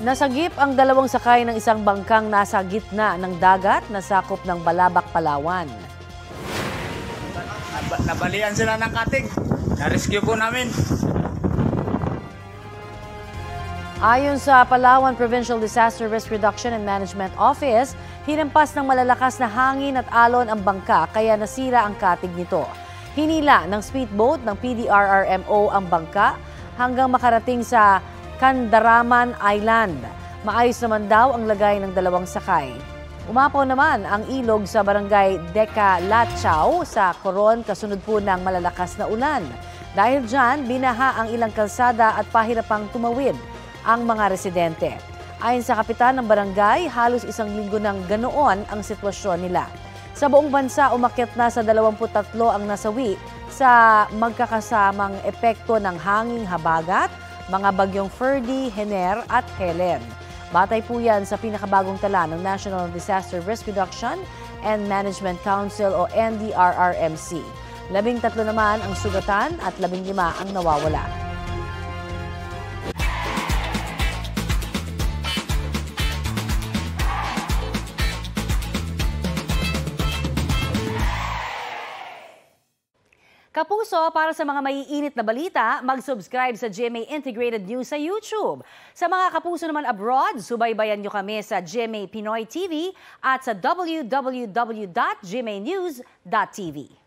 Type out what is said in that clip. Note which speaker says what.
Speaker 1: Nasagip ang dalawang sakay ng isang bangkang nasa gitna ng dagat na sakop ng Balabac, Palawan.
Speaker 2: Nabalian sila ng katig. Na-rescue po namin.
Speaker 1: Ayon sa Palawan Provincial Disaster Risk Reduction and Management Office, hinampas ng malalakas na hangin at alon ang bangka kaya nasira ang katig nito. Hinila ng speedboat ng PDRRMO ang bangka hanggang makarating sa Candaraman Island. Maayos naman daw ang lagay ng dalawang sakay. Umapaw naman ang ilog sa barangay Deca Lachao sa Coron kasunod po ng malalakas na ulan. Dahil dyan, binaha ang ilang kalsada at pahirapang tumawid ang mga residente. Ayon sa kapitan ng barangay, halos isang linggo nang ganoon ang sitwasyon nila. Sa buong bansa, umakyat na sa 23 ang nasawi sa magkakasamang epekto ng hanging habagat, mga bagyong Ferdy, Hener at Helen. Batay po yan sa pinakabagong tala ng National Disaster Risk Reduction and Management Council o NDRRMC. 13 naman ang sugatan at 15 ang nawawala. Kapuso, para sa mga maiinit na balita, mag-subscribe sa GMA Integrated News sa YouTube. Sa mga kapuso naman abroad, subaybayan nyo kami sa GMA Pinoy TV at sa www.gmanews.tv.